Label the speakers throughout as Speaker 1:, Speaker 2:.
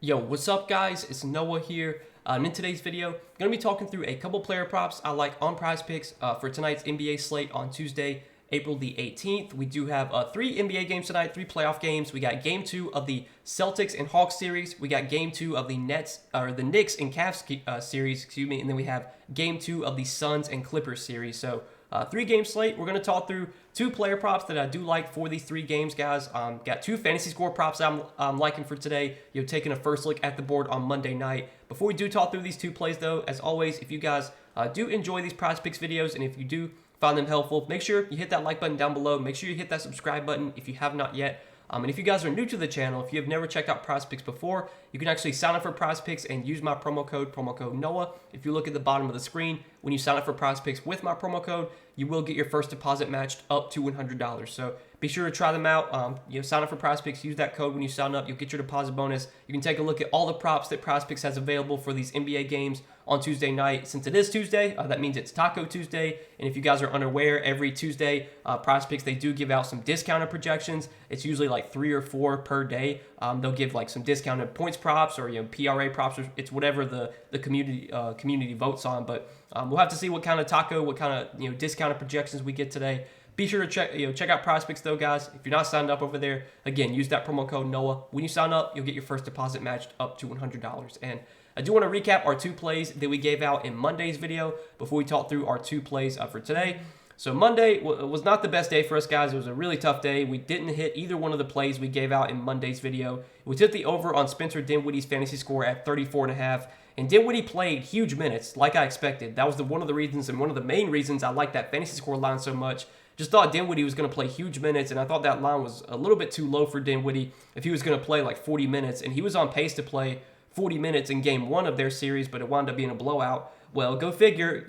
Speaker 1: Yo, what's up guys? It's Noah here. And in today's video, I'm going to be talking through a couple player props I like on Prizepicks for tonight's NBA slate on Tuesday, April the 18th. We do have three NBA games tonight, three playoff games. We got game 2 of the Celtics and Hawks series. We got game 2 of the Knicks and Cavs series, and then we have game 2 of the Suns and Clippers series. So 3-game slate. We're going to talk through 2 player props that I do like for these 3 games, guys. Got 2 fantasy score props I'm liking for today. Taking a first look at the board on Monday night. Before we do talk through these 2 plays, though, as always, if you guys do enjoy these Prizepicks videos and if you do find them helpful, make sure you hit that like button down below. Make sure you hit that subscribe button if you have not yet. And if you guys are new to the channel, if you have never checked out Prizepicks before, you can actually sign up for Prizepicks and use my promo code Noah. If you look at the bottom of the screen, when you sign up for Prizepicks with my promo code, you will get your first deposit matched up to $100. So be sure to try them out. Sign up for Prizepicks, use that code when you sign up. You'll get your deposit bonus. You can take a look at all the props that Prizepicks has available for these NBA games on Tuesday night. Since it is Tuesday, that means it's Taco Tuesday. And if you guys are unaware, every Tuesday, Prizepicks, they do give out some discounted projections. It's usually like 3 or 4 per day. They'll give like some discounted points props or PRA props. Or it's whatever the community votes on. But we'll have to see what kind of discounted projections we get today. Be sure to check out Prizepicks though, guys. If you're not signed up over there, again, use that promo code Noah. When you sign up, you'll get your first deposit matched up to $100. And I do want to recap our 2 plays that we gave out in Monday's video before we talk through our 2 plays for today. So Monday was not the best day for us, guys. It was a really tough day. We didn't hit either one of the plays we gave out in Monday's video. We took the over on Spencer Dinwiddie's fantasy score at 34.5. And Dinwiddie played huge minutes, like I expected. That was one of the reasons and one of the main reasons I like that fantasy score line so much. Just thought Dinwiddie was going to play huge minutes, and I thought that line was a little bit too low for Dinwiddie if he was going to play like 40 minutes. And he was on pace to play 40 minutes in game 1 of their series, but it wound up being a blowout. Well, go figure,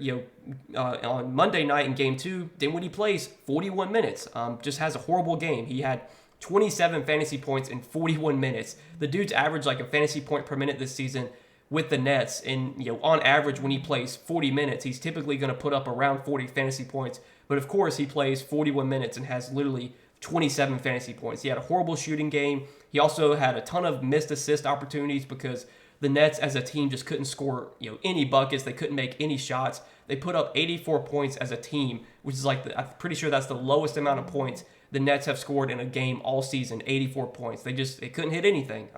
Speaker 1: on Monday night in game 2, Dinwiddie plays 41 minutes. Just has a horrible game. He had 27 fantasy points in 41 minutes. The dude's averaged like a fantasy point per minute this season with the Nets, and on average when he plays 40 minutes, he's typically going to put up around 40 fantasy points. But of course, he plays 41 minutes and has literally 27 fantasy points. He had a horrible shooting game. He also had a ton of missed assist opportunities because the Nets as a team just couldn't score any buckets. They couldn't make any shots. They put up 84 points as a team, which is like I'm pretty sure that's the lowest amount of points the Nets have scored in a game all season. 84 points. They couldn't hit anything.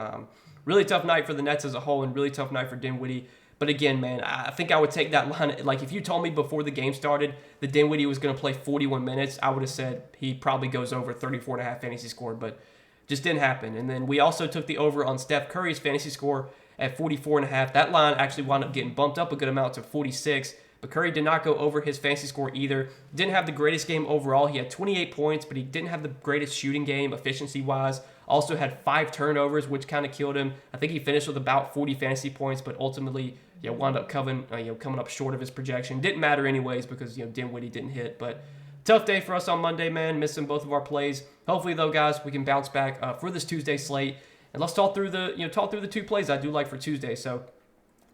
Speaker 1: Really tough night for the Nets as a whole, and really tough night for Dinwiddie. But again, man, I think I would take that line. Like, if you told me before the game started that Dinwiddie was going to play 41 minutes, I would have said he probably goes over 34.5 fantasy score, but just didn't happen. And then we also took the over on Steph Curry's fantasy score at 44.5. That line actually wound up getting bumped up a good amount to 46, but Curry did not go over his fantasy score either. Didn't have the greatest game overall. He had 28 points, but he didn't have the greatest shooting game efficiency-wise. Also had 5 turnovers, which kind of killed him. I think he finished with about 40 fantasy points, but ultimately, wound up coming up short of his projection. Didn't matter anyways because Dinwiddie didn't hit. But tough day for us on Monday, man. Missing both of our plays. Hopefully, though, guys, we can bounce back for this Tuesday slate. And let's talk through the 2 plays I do like for Tuesday. So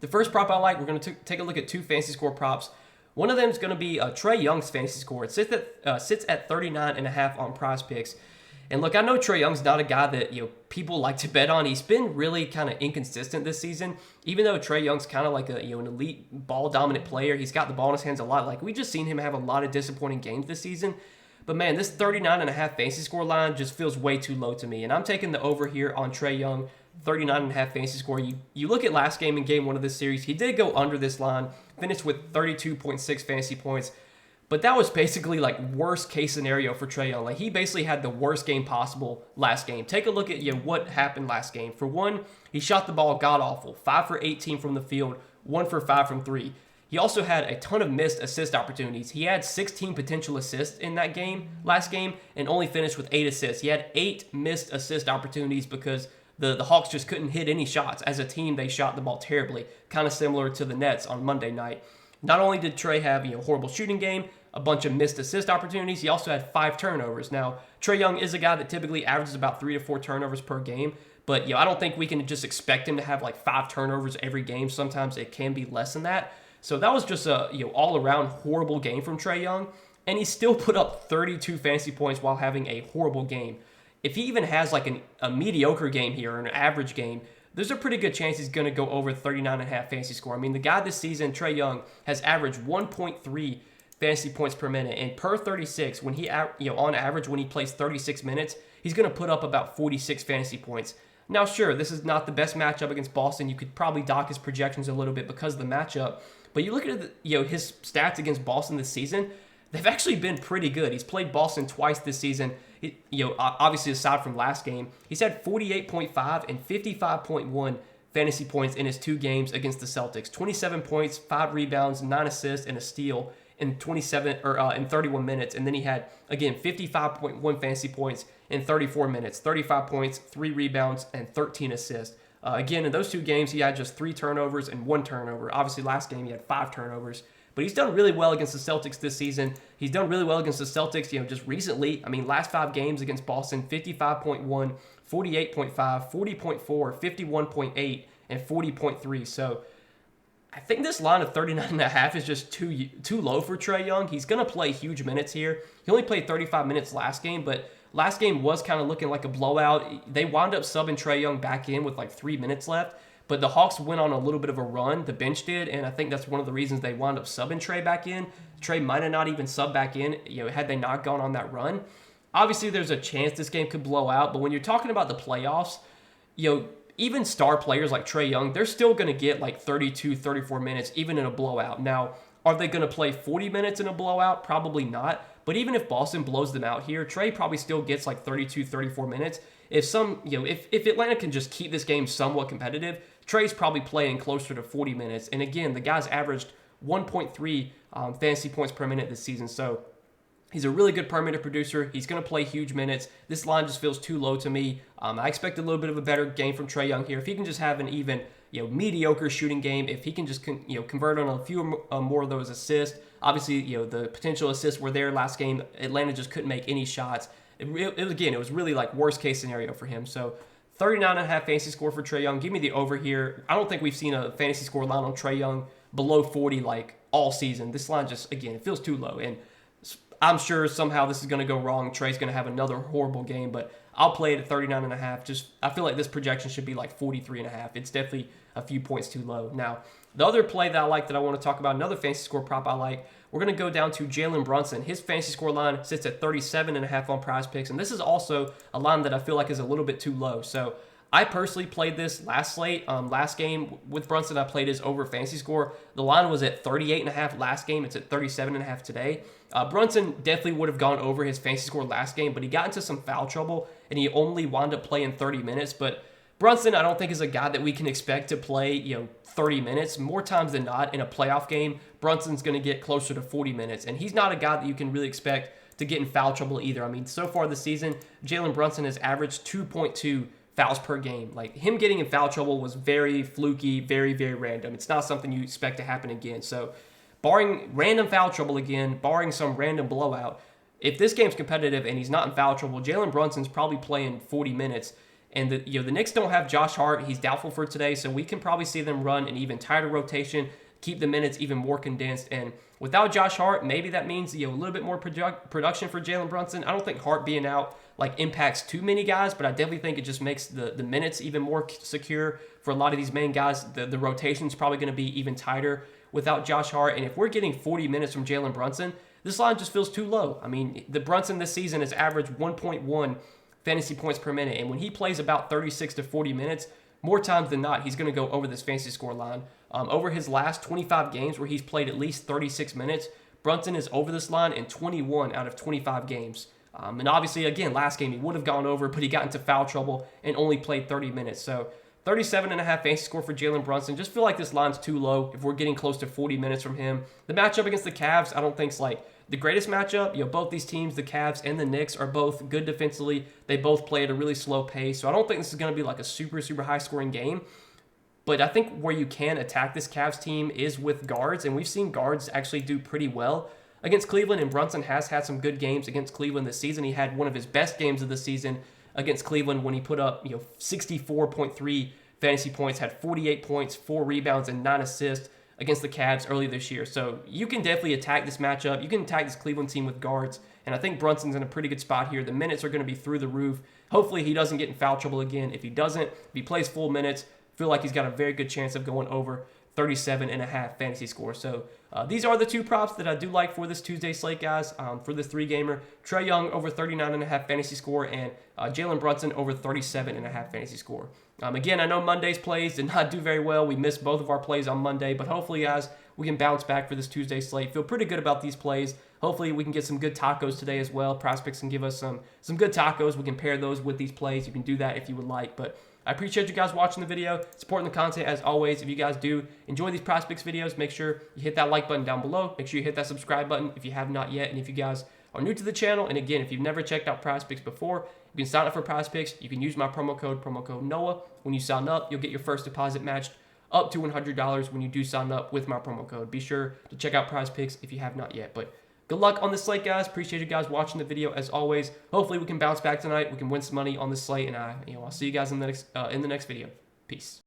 Speaker 1: the first prop I like, we're going to take a look at 2 fantasy score props. One of them is going to be Trae Young's fantasy score. It sits at 39.5 on Prizepicks. And look, I know Trae Young's not a guy that people like to bet on. He's been really kind of inconsistent this season. Even though Trae Young's kind of like an elite ball dominant player, he's got the ball in his hands a lot. Like, we just seen him have a lot of disappointing games this season. But man, this 39.5 fantasy score line just feels way too low to me. And I'm taking the over here on Trae Young, 39.5 fantasy score. You look at last game in game 1 of this series, he did go under this line, finished with 32.6 fantasy points. But that was basically like worst case scenario for Trae Young. Like, he basically had the worst game possible last game. Take a look at what happened last game. For one, he shot the ball god awful, 5 for 18 from the field, 1 for 5 from 3. He also had a ton of missed assist opportunities. He had 16 potential assists in that game, last game, and only finished with 8 assists. He had 8 missed assist opportunities because the Hawks just couldn't hit any shots. As a team, they shot the ball terribly, kind of similar to the Nets on Monday night. Not only did Trae have a horrible shooting game, a bunch of missed assist opportunities, he also had 5 turnovers. Now, Trae Young is a guy that typically averages about 3 to 4 turnovers per game, but I don't think we can just expect him to have like 5 turnovers every game. Sometimes it can be less than that. So that was just a all-around horrible game from Trae Young, and he still put up 32 fantasy points while having a horrible game. If he even has like a mediocre game here or an average game, there's a pretty good chance he's going to go over 39.5 fantasy score. I mean, the guy this season, Trae Young, has averaged 1.3 fantasy points per minute, and per 36, when he on average when he plays 36 minutes, he's going to put up about 46 fantasy points. Now, sure, this is not the best matchup against Boston. You could probably dock his projections a little bit because of the matchup, but you look at his stats against Boston this season, they've actually been pretty good. He's played Boston twice this season. Obviously aside from last game, he's had 48.5 and 55.1 fantasy points in his 2 games against the Celtics. 27 points, 5 rebounds, 9 assists, and a steal in 31 minutes. And then he had, again, 55.1 fantasy points in 34 minutes, 35 points, 3 rebounds, and 13 assists. Again, in those 2 games, he had just 3 turnovers and 1 turnover. Obviously, last game he had 5 turnovers. But he's done really well against the Celtics this season. He's done really well against the Celtics, just recently. I mean, last 5 games against Boston, 55.1, 48.5, 40.4, 51.8, and 40.3. So I think this line of 39.5 is just too low for Trae Young. He's going to play huge minutes here. He only played 35 minutes last game, but last game was kind of looking like a blowout. They wound up subbing Trae Young back in with like 3 minutes left. But the Hawks went on a little bit of a run, the bench did, and I think that's one of the reasons they wound up subbing Trae back in. Trae might have not even subbed back in, had they not gone on that run. Obviously, there's a chance this game could blow out, but when you're talking about the playoffs, even star players like Trae Young, they're still going to get like 32, 34 minutes, even in a blowout. Now, are they going to play 40 minutes in a blowout? Probably not. But even if Boston blows them out here, Trae probably still gets like 32, 34 minutes. If Atlanta can just keep this game somewhat competitive, Trae's probably playing closer to 40 minutes. And again, the guy's averaged 1.3 fantasy points per minute this season. So he's a really good per minute producer. He's going to play huge minutes. This line just feels too low to me. I expect a little bit of a better game from Trae Young here. If he can just have an even mediocre shooting game, if he can just convert on a few more of those assists. Obviously, the potential assists were there last game. Atlanta just couldn't make any shots. It was really like worst case scenario for him. So 39.5 fantasy score for Trae Young. Give me the over here. I don't think we've seen a fantasy score line on Trae Young below 40 like all season. This line just, again, it feels too low. And I'm sure somehow this is going to go wrong. Trae's going to have another horrible game, but I'll play it at 39.5. I feel like this projection should be like 43.5. It's definitely a few points too low. Now, the other play that I like that I want to talk about, another fantasy score prop I like, we're going to go down to Jalen Brunson. His fantasy score line sits at 37.5 on Prizepicks, and this is also a line that I feel like is a little bit too low. So I personally played this last game with Brunson. I played his over fantasy score. The line was at 38.5 last game. It's at 37.5 today. Brunson definitely would have gone over his fantasy score last game, but he got into some foul trouble, and he only wound up playing 30 minutes. But Brunson, I don't think, is a guy that we can expect to play 30 minutes. More times than not, in a playoff game, Brunson's going to get closer to 40 minutes, and he's not a guy that you can really expect to get in foul trouble either. I mean, so far this season, Jalen Brunson has averaged 2.2 fouls per game. Like, him getting in foul trouble was very fluky, very, very random. It's not something you expect to happen again. So, barring random foul trouble again, barring some random blowout, if this game's competitive and he's not in foul trouble, Jalen Brunson's probably playing 40 minutes. And the Knicks don't have Josh Hart. He's doubtful for today, so we can probably see them run an even tighter rotation, keep the minutes even more condensed. And without Josh Hart, maybe that means a little bit more production for Jalen Brunson. I don't think Hart being out impacts too many guys, but I definitely think it just makes the minutes even more secure for a lot of these main guys. The rotation's probably going to be even tighter without Josh Hart. And if we're getting 40 minutes from Jalen Brunson, this line just feels too low. I mean, the Brunson this season has averaged 1.1 fantasy points per minute, and when he plays about 36 to 40 minutes, more times than not, he's going to go over this fantasy score line. Over his last 25 games where he's played at least 36 minutes, Brunson is over this line in 21 out of 25 games. And obviously, again, last game he would have gone over, but he got into foul trouble and only played 30 minutes. So 37.5 fantasy score for Jalen Brunson. Just feel like this line's too low if we're getting close to 40 minutes from him. The matchup against the Cavs, I don't think is the greatest matchup. Both these teams, the Cavs and the Knicks, are both good defensively. They both play at a really slow pace. So I don't think this is going to be like a super, super high-scoring game. But I think where you can attack this Cavs team is with guards, and we've seen guards actually do pretty well against Cleveland, and Brunson has had some good games against Cleveland this season. He had one of his best games of the season against Cleveland when he put up 64.3 fantasy points, had 48 points, 4 rebounds, and 9 assists against the Cavs early this year. So you can definitely attack this matchup. You can attack this Cleveland team with guards, and I think Brunson's in a pretty good spot here. The minutes are going to be through the roof. Hopefully he doesn't get in foul trouble again. If he doesn't, if he plays full minutes, feel like he's got a very good chance of going over 37.5 fantasy score. So these are the two props that I do like for this Tuesday slate, guys. For this 3-gamer, Trae Young over 39.5 fantasy score, and Jalen Brunson over 37.5 fantasy score. Again, I know Monday's plays did not do very well. We missed both of our plays on Monday, but hopefully, guys, we can bounce back for this Tuesday slate. Feel pretty good about these plays. Hopefully, we can get some good tacos today as well. Prizepicks can give us some good tacos. We can pair those with these plays. You can do that if you would like, but I appreciate you guys watching the video, supporting the content as always. If you guys do enjoy these Prizepicks videos, make sure you hit that like button down below. Make sure you hit that subscribe button if you have not yet. And if you guys are new to the channel, and again, if you've never checked out Prizepicks before, you can sign up for Prizepicks. You can use my promo code NOAH. When you sign up, you'll get your first deposit matched up to $100 when you do sign up with my promo code. Be sure to check out Prizepicks if you have not yet. But good luck on this slate, guys. Appreciate you guys watching the video as always. Hopefully, we can bounce back tonight. We can win some money on this slate, and I'll see you guys in the next video. Peace.